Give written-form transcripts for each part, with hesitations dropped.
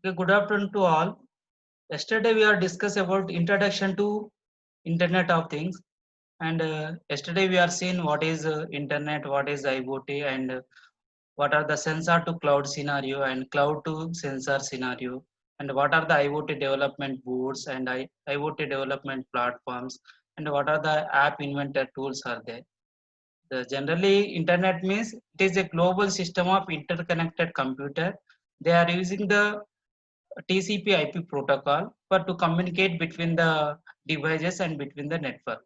Okay, good afternoon to all. Yesterday we are discussed about introduction to Internet of Things, and yesterday we are seeing what is Internet, what is IoT, and what are the sensor to cloud scenario and cloud to sensor scenario, and what are the IoT development boards and IoT development platforms, and what are the app inventor tools are there. Generally, Internet means it is a global system of interconnected computer. They are using the TCP/IP protocol for to communicate between the devices and between the network.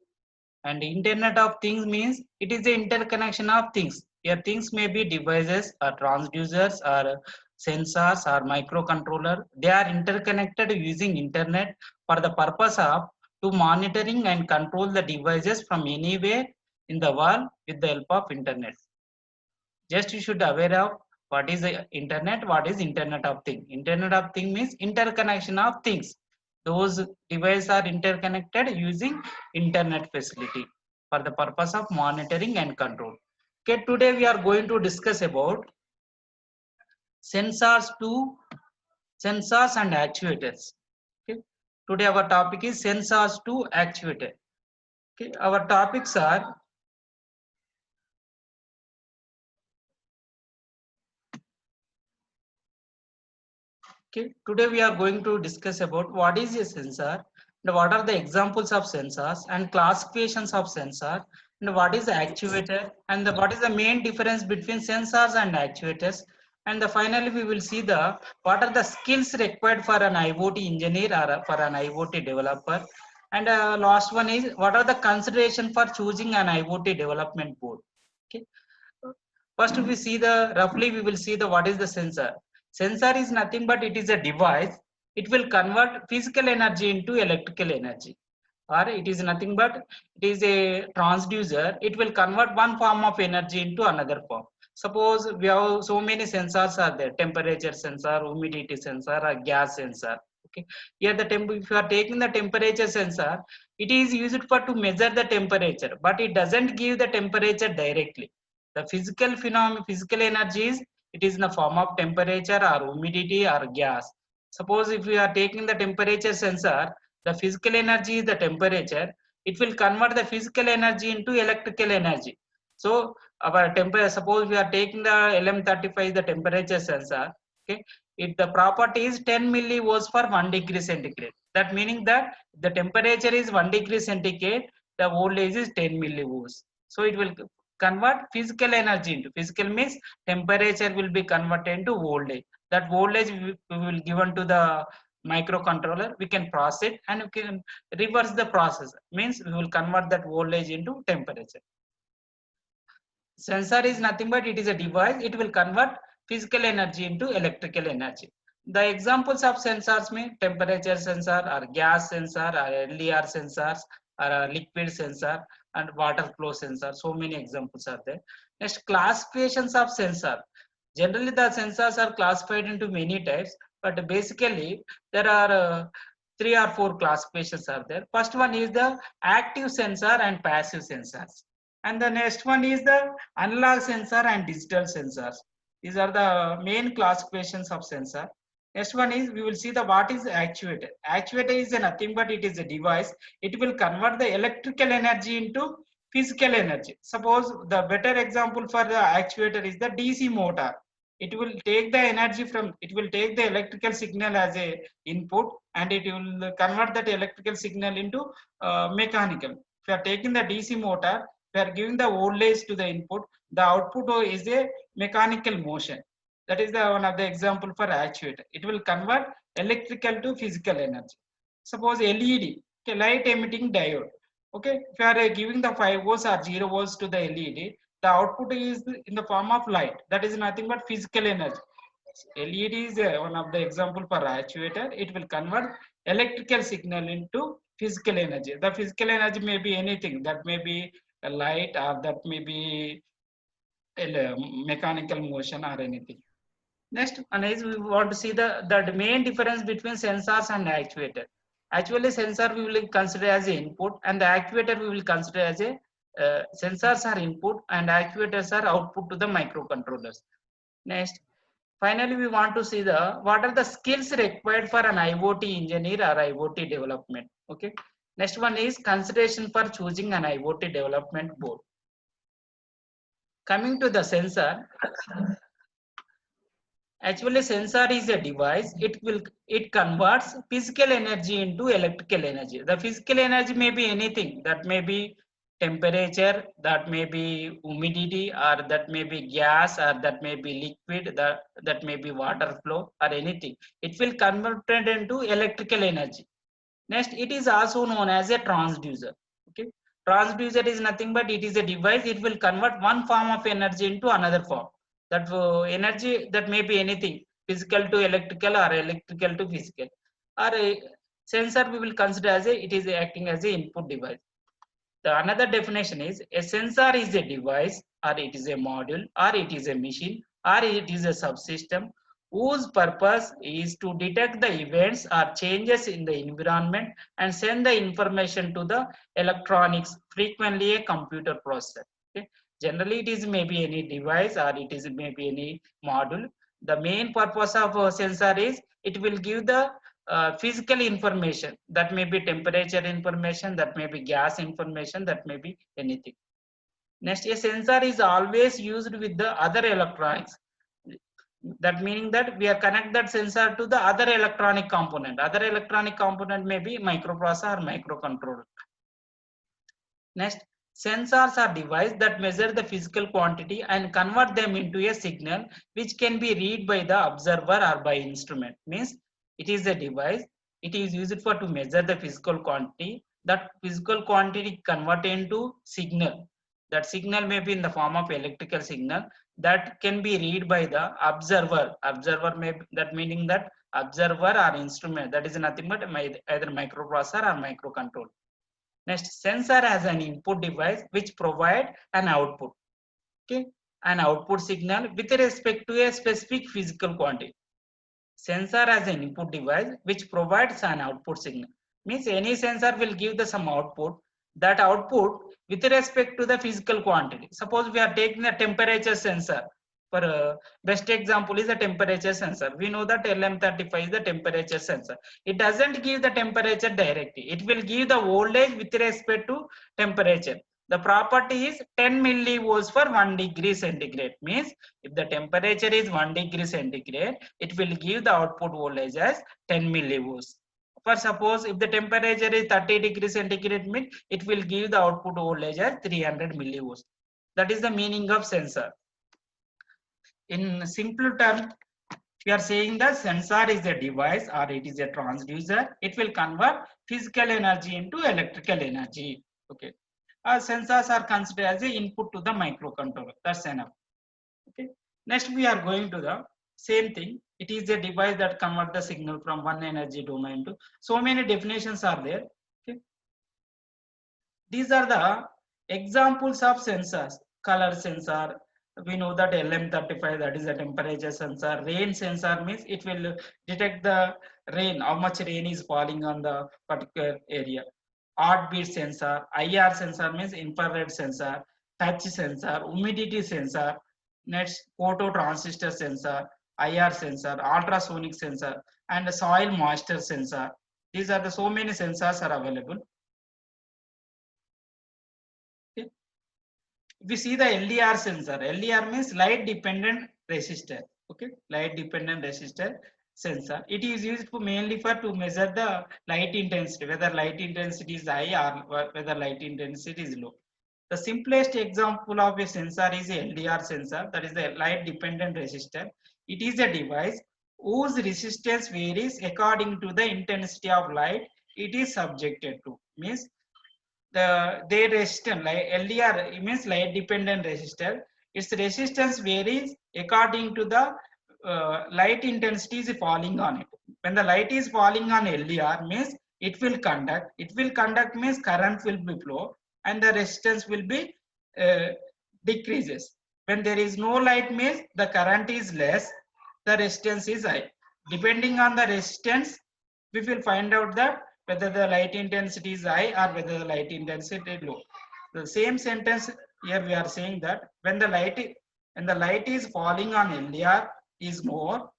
And Internet of Things means it is the interconnection of things. Here things may be devices or transducers or sensors or microcontroller. They are interconnected using internet for the purpose of to monitoring and control the devices from anywhere in the world with the help of internet. Just you should aware of what is the internet, what is internet of thing. Internet of thing means interconnection of things. Those devices are interconnected using internet facility for the purpose of monitoring and control. Okay, today we are going to discuss about sensors to sensors and actuators. Okay, today our topic is sensors to actuator. Okay, our topics are okay, today we are going to discuss about what is a sensor and what are the examples of sensors and classifications of sensor and what is the actuator and what is the main difference between sensors and actuators, and finally we will see the what are the skills required for an IoT engineer or for an IoT developer, and last one is what are the consideration for choosing an IoT development board. Okay, first we see the roughly we will see the what is the sensor. Sensor is nothing but it is a device. It will convert physical energy into electrical energy, or it is nothing but it is a transducer. It will convert one form of energy into another form. Suppose we have so many sensors are there: temperature sensor, humidity sensor, or gas sensor. Okay, here the temp, if you are taking the temperature sensor, it is used for to measure the temperature, but it doesn't give the temperature directly. The physical phenomenon, physical energy is it is in the form of temperature or humidity or gas. Suppose if we are taking the temperature sensor, the physical energy is the temperature. It will convert the physical energy into electrical energy. So our temperature, suppose we are taking the LM35, the temperature sensor. Okay, it the property is 10 millivolts for 1 degree centigrade. That meaning that the temperature is 1 degree centigrade, the voltage is 10 millivolts. So it will convert physical energy into physical means temperature will be converted into voltage. That voltage we will given to the microcontroller. We can process it and we can reverse the process, means we will convert that voltage into temperature. Sensor is nothing but it is a device. It will convert physical energy into electrical energy. The examples of sensors mean temperature sensor or gas sensor or LDR sensors or a liquid sensor and water flow sensor. So many examples are there. Next, classifications of sensor. Generally, the sensors are classified into many types, but basically there are three or four classifications are there. First one is the active sensor and passive sensors, and the next one is the analog sensor and digital sensors. These are the main classifications of sensor. Next one is we will see the what is actuator. Actuator is a nothing but it is a device. It will convert the electrical energy into physical energy. Suppose the better example for the actuator is the DC motor. It will take the energy from, it will take the electrical signal as a input and it will convert that electrical signal into mechanical. If you are taking the DC motor, we are giving the voltage to the input, the output is a mechanical motion. That is the one of the example for actuator. It will convert electrical to physical energy. Suppose LED, okay, light emitting diode. Okay, if you are giving the 5 volts or 0 volts to the LED, the output is in the form of light. That is nothing but physical energy. LED is one of the example for actuator. It will convert electrical signal into physical energy. The physical energy may be anything. That may be a light or that may be a mechanical motion or anything. Next one is we want to see the main difference between sensors and actuator. Actually, sensor we will consider as a input, and the actuator we will consider as a sensors are input and actuators are output to the microcontrollers. Next, Finally, we want to see what are the skills required for an IoT engineer or IoT development. Okay. Next one is consideration for choosing an IoT development board. Coming to the sensor, actually sensor is a device. It converts physical energy into electrical energy. The physical energy may be anything. That may be temperature, that may be humidity, or that may be gas, or that may be liquid, that may be water flow, or anything. It will convert it into electrical energy. Next, it is also known as a transducer. Okay, transducer is nothing but it is a device. It will convert one form of energy into another form. That energy, that may be anything, physical to electrical or electrical to physical. Or a sensor we will consider as it is acting as a input device. The another definition is a sensor is a device, or it is a module, or it is a machine, or it is a subsystem whose purpose is to detect the events or changes in the environment and send the information to the electronics, frequently a computer processor. Okay. Generally, it is maybe any device, or it is maybe any module. The main purpose of a sensor is it will give the physical information, that may be temperature information, that may be gas information, that may be anything. Next, a sensor is always used with the other electronics. That meaning that we are connect that sensor to the other electronic component. Other electronic component may be microprocessor or microcontroller. Next, sensors are devices that measure the physical quantity and convert them into a signal which can be read by the observer or by instrument. Means it is a device. It is used for to measure the physical quantity. That physical quantity converted into signal. That signal may be in the form of electrical signal that can be read by the observer. Observer may be, that meaning that observer or instrument, that is nothing but either microprocessor or microcontroller. Next, sensor as an input device which provide an output. Okay, an output signal with respect to a specific physical quantity. Sensor as an input device which provides an output signal. Means any sensor will give the some output. That output with respect to the physical quantity. Suppose we are taking a temperature sensor. For best example is a temperature sensor. We know that LM35 is the temperature sensor. It doesn't give the temperature directly. It will give the voltage with respect to temperature. The property is 10 millivolts for 1 degree centigrade. Means if the temperature is 1 degree centigrade, it will give the output voltage as 10 millivolts. For suppose if the temperature is 30 degrees centigrade, means it will give the output voltage as 300 millivolts. That is the meaning of sensor. In simple term, we are saying that sensor is a device or it is a transducer. It will convert physical energy into electrical energy. Okay. Sensors are considered as the input to the microcontroller. That's enough. Okay. Next, we are going to the same thing. It is a device that converts the signal from one energy domain to. So many definitions are there. Okay. These are the examples of sensors. Color sensor. We know that LM35, that is a temperature sensor. Rain sensor means it will detect the rain, how much rain is falling on the particular area. Heartbeat sensor. IR sensor means infrared sensor. Touch sensor. Humidity sensor. Next, photo transistor sensor, IR sensor, ultrasonic sensor, and soil moisture sensor. These are the so many sensors are available. Okay. If we see the LDR sensor, LDR means light dependent resistor. Okay, light dependent resistor sensor. It is used for mainly for to measure the light intensity, whether light intensity is high or whether light intensity is low. The simplest example of a sensor is a LDR sensor, that is the light dependent resistor. It is a device whose resistance varies according to the intensity of light it is subjected to. Means their resistance, like LDR means light dependent resistor. Its resistance varies according to the light intensity is falling on it. When the light is falling on LDR means it will conduct. It will conduct means current will be flow and the resistance will be decreases. When there is no light means the current is less, the resistance is high. Depending on the resistance, we will find out that whether the light intensity is high or whether the light intensity is low. The same sentence here we are saying that when the light is falling on LDR, is more,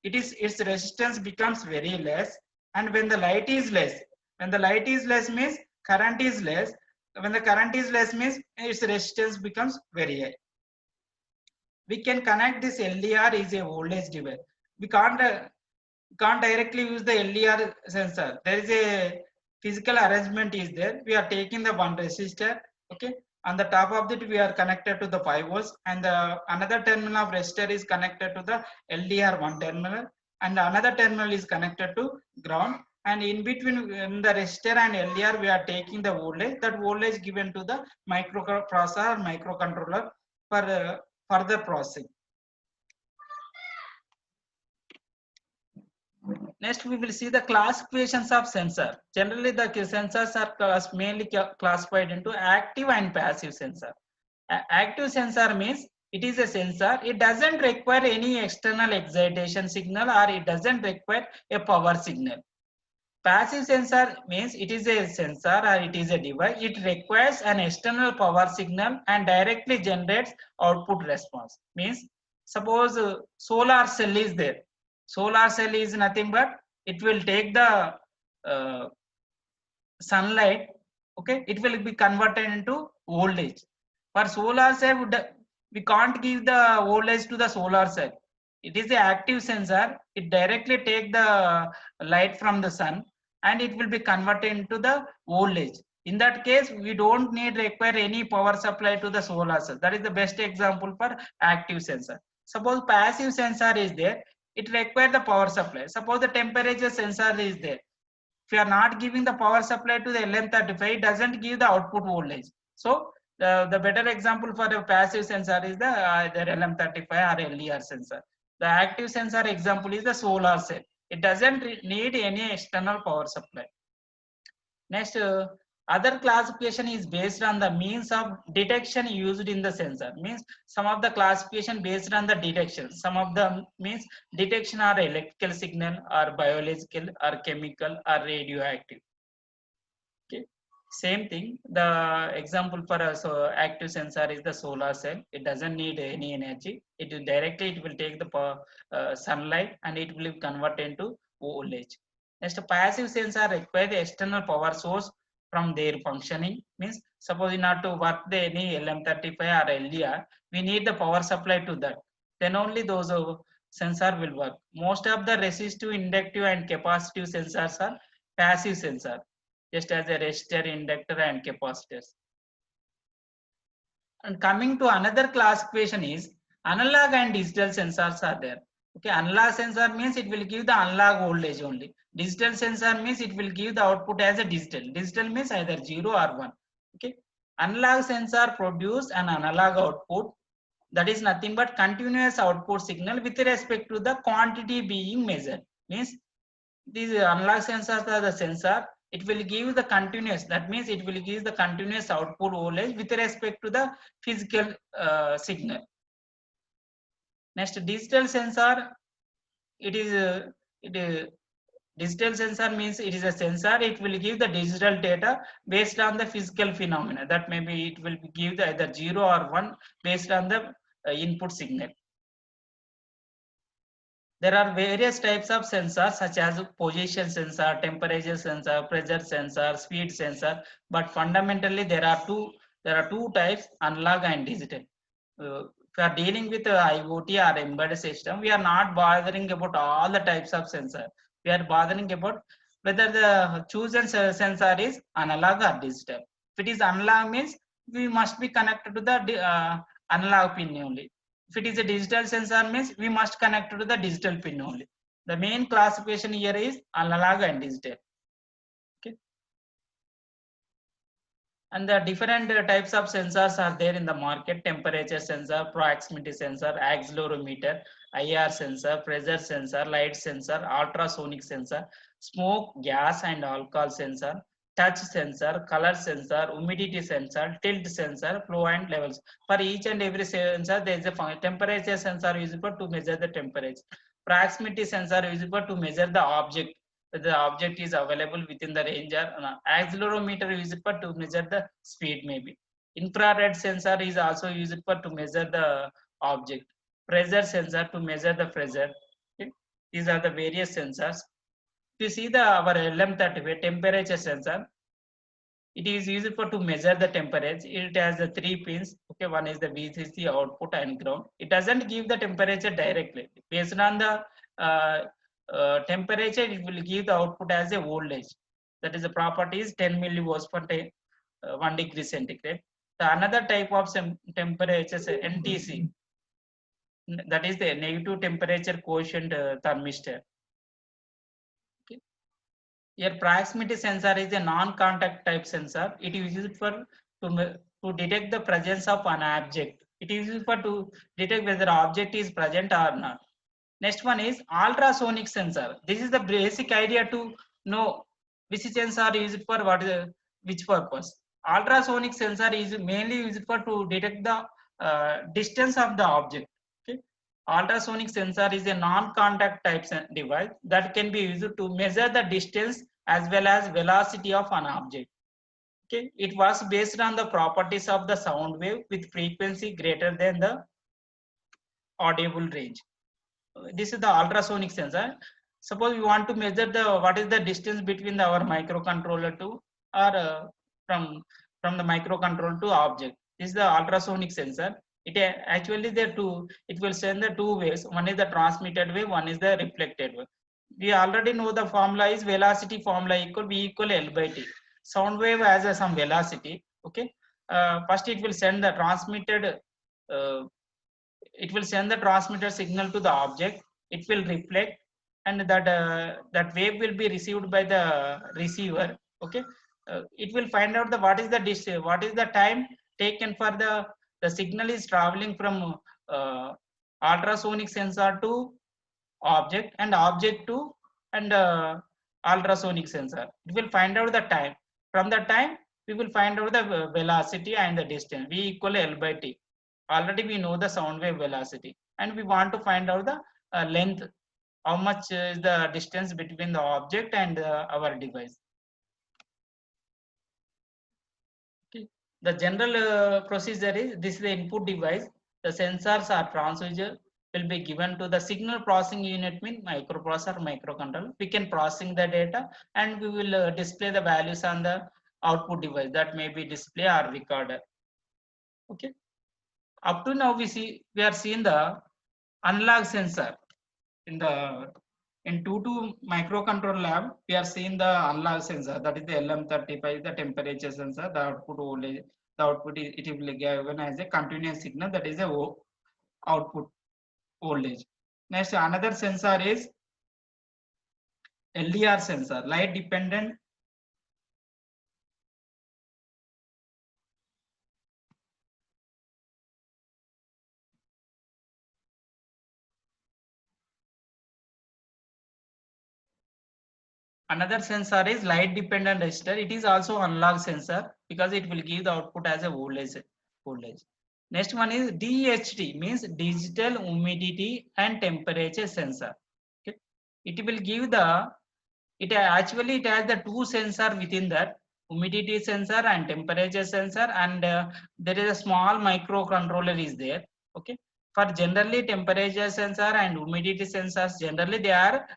its resistance becomes very less. And when the light is less, means current is less. When the current is less means its resistance becomes very high. We can connect this LDR is a voltage device. We can't directly use the LDR sensor. There is a physical arrangement is there. We are taking the one resistor, okay. On the top of it, we are connected to the 5 volts, and the another terminal of resistor is connected to the LDR one terminal, and another terminal is connected to ground. And in between the resistor and LDR, we are taking the voltage. That voltage given to the microprocessor, microcontroller for further processing. Next, we will see the classifications of sensor. Generally, the sensors are mainly classified into active and passive sensor. Active sensor means it is a sensor. It doesn't require any external excitation signal, or it doesn't require a power signal. Passive sensor means it is a sensor or it is a device. It requires an external power signal and directly generates output response. Means suppose solar cell is there. Solar cell is nothing but it will take the sunlight, okay, it will be converted into voltage. For solar cell, we can't give the voltage to the solar cell. It is the active sensor. It directly take the light from the sun and it will be converted into the voltage. In that case, we don't require any power supply to the solar cell. That is the best example for active sensor. Suppose passive sensor is there, it requires the power supply. Suppose the temperature sensor is there. If you are not giving the power supply to the LM35, it doesn't give the output voltage. So the better example for a passive sensor is the either LM35 or LDR sensor. The active sensor example is the solar cell. It doesn't need any external power supply. Next, other classification is based on the means of detection used in the sensor. Means some of the classification based on the detection. Some of the means detection are electrical signal or biological or chemical or radioactive. Okay. Same thing. The example for a active sensor is the solar cell. It doesn't need any energy. It will take the power, sunlight and it will convert into voltage. Next, passive sensor require the external power source from their functioning. Means suppose in order to work the any LM35 or LDR, we need the power supply to that. Then only those sensor will work. Most of the resistive, inductive and capacitive sensors are passive sensor, just as a resistor, inductor and capacitors. And coming to another classification is analog and digital sensors are there. Okay, analog sensor means it will give the analog voltage only. Digital sensor means it will give the output as a digital. Digital means either 0 or 1. Okay, analog sensor produce an analog output, that is nothing but continuous output signal with respect to the quantity being measured. Means these analog sensors are the sensor. It will give the continuous, that means it will give the continuous output voltage with respect to the physical signal. Next, digital sensor, digital sensor means it is a sensor. It will give the digital data based on the physical phenomena. That maybe it will give the either 0 or 1 based on the input signal. There are various types of sensors such as position sensor, temperature sensor, pressure sensor, speed sensor, but fundamentally there are two types, analog and digital. If we are dealing with IoT or embedded system, we are not bothering about all the types of sensor. We are bothering about whether the chosen sensor is analog or digital. If it is analog means we must be connected to the analog pin only. If it is a digital sensor means we must connect to the digital pin only. The main classification here is analog and digital. Okay. And the different types of sensors are there in the market: temperature sensor, proximity sensor, accelerometer, IR sensor, pressure sensor, light sensor, ultrasonic sensor, smoke, gas and alcohol sensor, touch sensor, color sensor, humidity sensor, tilt sensor, flow and levels. For each and every sensor, there is a temperature sensor usable to measure the temperature. Proximity sensor usable to measure the object, whether the object is available within the range or not. Accelerometer usable to measure the speed maybe. Infrared sensor is also used for to measure the object. pressure sensor to measure the pressure. Okay. These are the various sensors. If you see the our LM35 temperature sensor, it is used for to measure the temperature. It has the three pins. Okay, one is the VCC output and ground. It doesn't give the temperature directly. Based on the temperature, it will give the output as a voltage. That is the property is 10 millivolts per 1 degree centigrade. The another type of temperature is NTC. That is the negative temperature quotient thermistor. Okay. Here proximity sensor is a non-contact type sensor. It is used for to detect the presence of an object. It is used for to detect whether object is present or not. Next one is ultrasonic sensor. This is the basic idea to know which sensor is used for what which purpose. Ultrasonic sensor is mainly used for to detect the distance of the object. Okay. Ultrasonic sensor is a non-contact type device that can be used to measure the distance as well as velocity of an object. Okay. It was based on the properties of the sound wave with frequency greater than the audible range. This is the ultrasonic sensor. Suppose we want to measure the what is the distance between our microcontroller to or from the microcontroller to object. This is the ultrasonic sensor. It actually there two. It will send the two waves. One is the transmitted wave. One is the reflected wave. We already know the formula is velocity formula equal V equal L by T. Sound wave has some velocity. Okay. First it will send the transmitted. It will send the transmitter signal to the object. It will reflect, and that wave will be received by the receiver. Okay. It will find out the what is the distance, what is the time taken for the signal is traveling from ultrasonic sensor to object and object to and ultrasonic sensor. It will find out the time. From the time we will find out the velocity and the distance. V equal L by T. Already we know the sound wave velocity, and we want to find out the length, how much is the distance between the object and our device. Okay. The general procedure is this is the input device. The sensors or transducer will be given to the signal processing unit, mean microprocessor, microcontroller. We can processing the data, and we will display the values on the output device, that may be display or recorder. Okay. Up to now we are seeing the analog sensor in the in 2 microcontroller lab. We are seeing the analog sensor, that is the LM35, the temperature sensor, the output voltage. The output is, it will be given as a continuous signal, that is a output voltage. Next another sensor is LDR sensor, light dependent Another sensor is light dependent resistor. It is also analog sensor because it will give the output as a voltage. Next one is DHT, means digital humidity and temperature sensor. Okay. It will give the it actually it has the two sensor within that, humidity sensor and temperature sensor, and there is a small microcontroller is there. Okay. For generally temperature sensor and humidity sensors, generally they are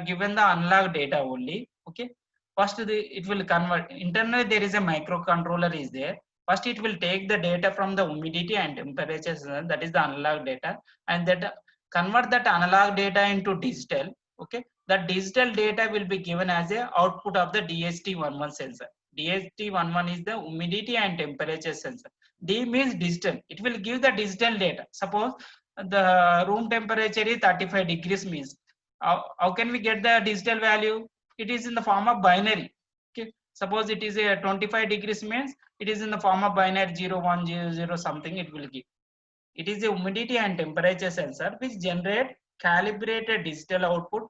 given the analog data only. Okay. First it will convert internally, there is a microcontroller is there. First it will take the data from the humidity and temperature sensor, that is the analog data, and that convert that analog data into digital. Okay. The digital data will be given as a output of the DHT11 sensor. DHT11 is the humidity and temperature sensor. D means digital. It will give the digital data. Suppose the room temperature is 35 degrees, means how can we get the digital value? It is in the form of binary. Okay. Suppose it is a 25 degrees, means it is in the form of binary 0100 something it will give. It is a humidity and temperature sensor which generate calibrated digital output.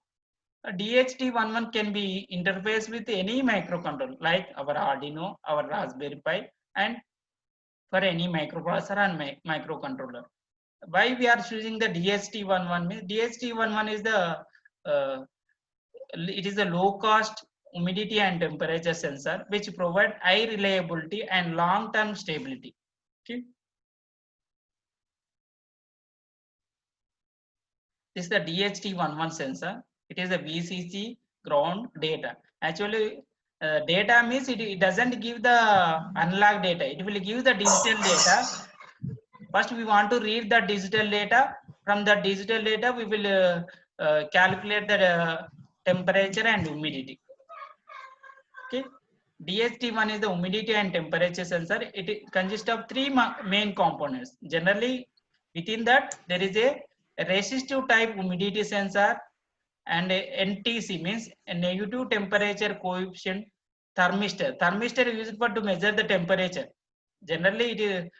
DHT11 can be interfaced with any microcontroller like our Arduino, our Raspberry Pi, and for any microprocessor and microcontroller. Why we are choosing the DHT11? DHT11 is the it is a low cost humidity and temperature sensor which provide high reliability and long term stability. Okay. This is the DHT11 sensor. It is a VCC ground data. Actually, data means it doesn't give the analog data. It will give the digital data. First, we want to read the digital data. From the digital data, we will calculate the temperature and humidity. Okay. DHT1 is the humidity and temperature sensor. It consists of three main components. Generally, within that, there is a resistive type humidity sensor and a NTC means a negative temperature coefficient thermistor. Thermistor is used for to measure the temperature. Generally,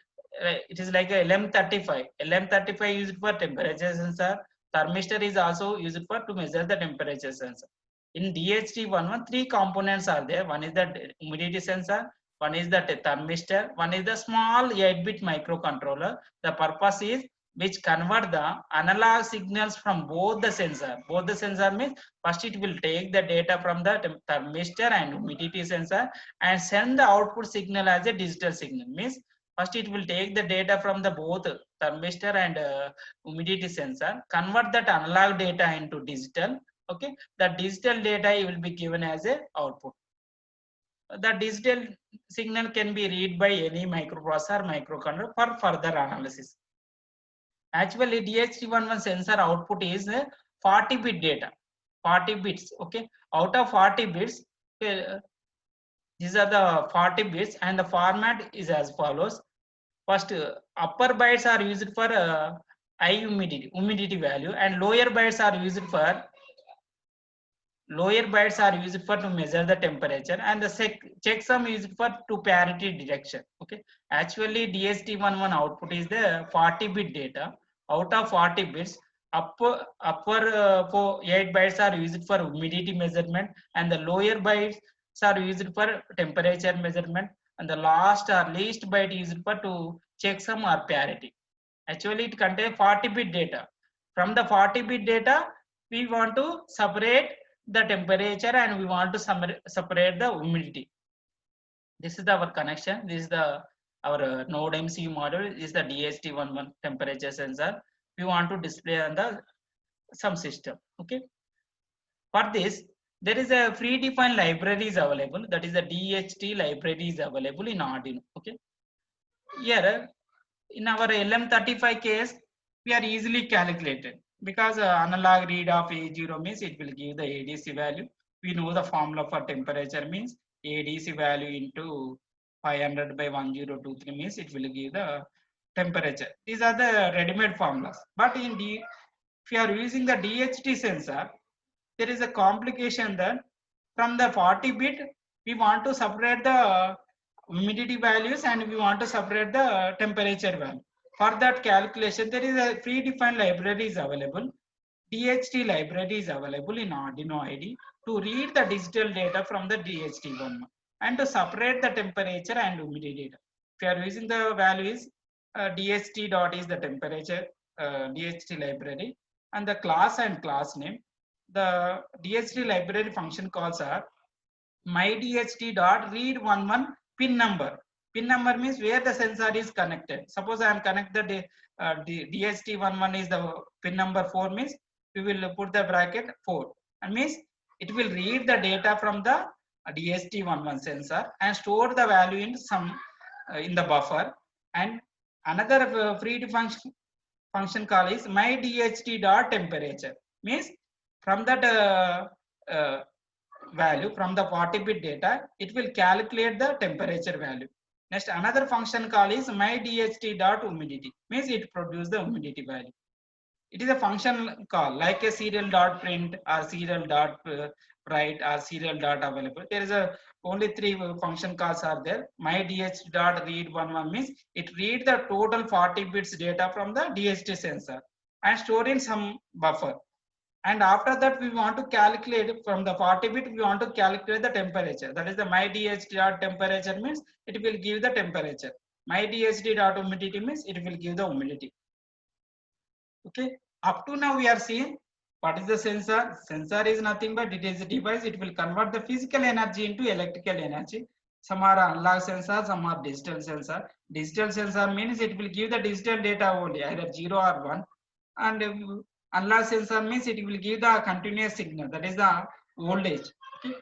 it is like a LM35. LM35 used for temperature sensor. Thermistor is also used for to measure the temperature sensor. In DHT11, three components are there. One is the humidity sensor, one is the thermistor, one is the small 8-bit microcontroller. The purpose is which convert the analog signals from both the sensor. Both the sensor means first it will take the data from the thermistor and humidity sensor and send the output signal as a digital signal. Means first it will take the data from the both thermistor and humidity sensor, convert that analog data into digital. Okay, the digital data will be given as a output. The digital signal can be read by any microprocessor, microcontroller for further analysis. Actually, DHT11 sensor output is 40-bit data, 40 bits. Okay, out of 40 bits, these are the 40 bits, and the format is as follows. First, upper bytes are used for high humidity value, and lower bytes are used for to measure the temperature, and the checksum is used for to parity detection. Okay, actually DHT11 output is the 40-bit data. Out of 40 bits, upper 8 bytes are used for humidity measurement, and the lower bytes are used for temperature measurement, and the last or least byte is used for to checksum or parity. Actually, it contains 40-bit data. From the 40-bit data, we want to separate the temperature and we want to separate the humidity. This is our connection. This is our node MCU module. This is the DHT11 temperature sensor. We want to display on the some system. Okay. For this, there is a predefined libraries available. That is the DHT libraries available in Arduino. Okay. Here, in our LM35 case, we are easily calculated because analog read of A0 means it will give the ADC value. We know the formula for temperature means ADC value into 500 by 1023 means it will give the temperature. These are the ready-made formulas. But if you are using the DHT sensor, there is a complication that from the 40-bit, we want to separate the humidity values and we want to separate the temperature value. For that calculation, there is a predefined library is available. DHT library is available in Arduino IDE to read the digital data from the DHT1 and to separate the temperature and humidity data. If you are using the values, DHT dot is the temperature DHT library, and the class and class name. The DHT library function calls are mydht dot read11 pin number. Pin number means where the sensor is connected. Suppose I am connected the DHT11 is the pin number 4 means we will put the bracket 4 and means it will read the data from the DHT11 sensor and store the value in some in the buffer. And another predefined function call is mydht dot temperature means from that value from the 40-bit data, it will calculate the temperature value. Next, another function call is mydht dot humidity means it produces the humidity value. It is a function call like a serial dot print or serial dot write or serial dot available. There is only three function calls are there. Mydht dot read11 means it read the total 40 bits data from the DHT sensor and store in some buffer. And after that, we want to calculate from the 40-bit, we want to calculate the temperature. That is the mydht dot temperature means it will give the temperature. Mydht dot humidity means it will give the humidity. Okay. Up to now, we are seeing what is the sensor. Sensor is nothing but it is a device. It will convert the physical energy into electrical energy. Some are analog sensor, some are digital sensor. Digital sensor means it will give the digital data only, either 0 or 1. And Analog sensor means it will give the continuous signal, that is the voltage. Okay.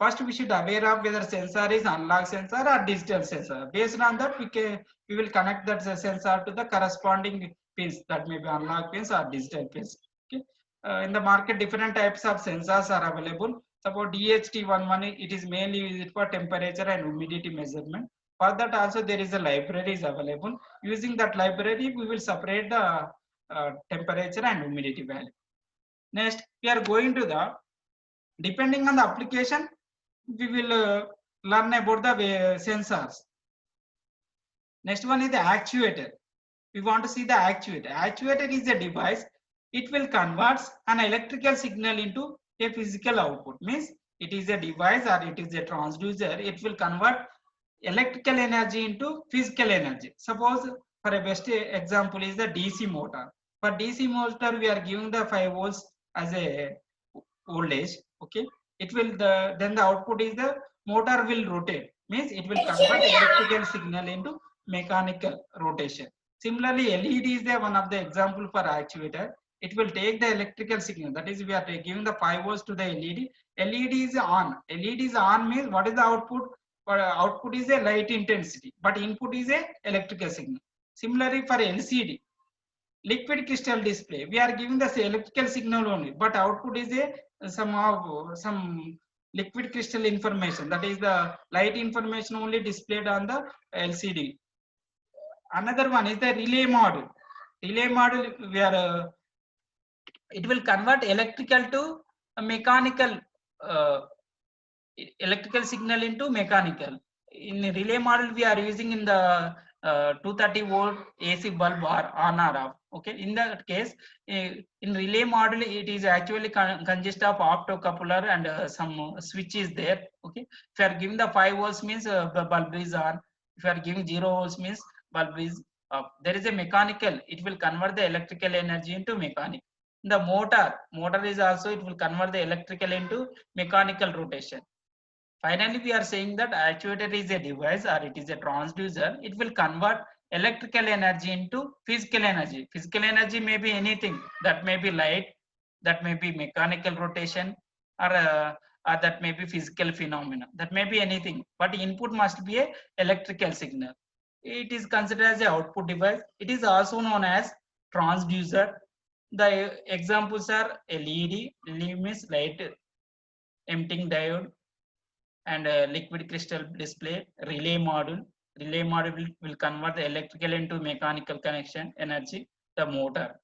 First we should aware of whether sensor is analog sensor or digital sensor. Based on that we will connect that sensor to the corresponding pins, that may be analog pins or digital pins. Okay. In the market different types of sensors are available. Suppose DHT11, it is mainly used for temperature and humidity measurement. For that also there is a library is available. Using that library we will separate the temperature and humidity value. Next we are going to the, depending on the application we will learn about the sensors. Next one is the actuator. We want to see the actuator. Actuator is a device, it will convert an electrical signal into a physical output. Means it is a device or it is a transducer, it will convert electrical energy into physical energy. Suppose for a best example is the DC motor. For DC motor we are giving the 5 volts as a voltage. Okay, it will then the output is the motor will rotate, means it will convert electrical signal into mechanical rotation. Similarly, LED is the one of the example for actuator. It will take the electrical signal, that is we are giving the 5 volts to the LED. LED is on. LED is on means what is the output? Output is a light intensity, but input is a electrical signal. Similarly for LCD, liquid crystal display, we are giving the electrical signal only, but output is a some liquid crystal information, that is the light information only displayed on the LCD. Another one is the relay module. Relay module, we are it will convert electrical to a mechanical electrical signal into mechanical. In relay module we are using in the 230 volt AC bulb or on or off. Okay, in that case in relay module it is actually consist of optocoupler and some switches there. Okay, if you are giving the 5 volts means the bulb is on, if you are giving 0 volts means bulb is off. There is a mechanical, it will convert the electrical energy into mechanical. The motor is also, it will convert the electrical into mechanical rotation. Finally, we are saying that actuator is a device or it is a transducer. It will convert electrical energy into physical energy. Physical energy may be anything, that may be light, that may be mechanical rotation, or that may be physical phenomena, that may be anything, but input must be a electrical signal. It is considered as an output device. It is also known as transducer. The examples are LED, LED means light emitting diode, and liquid crystal display. Relay module, relay module will convert the electrical into mechanical connection energy. The motor,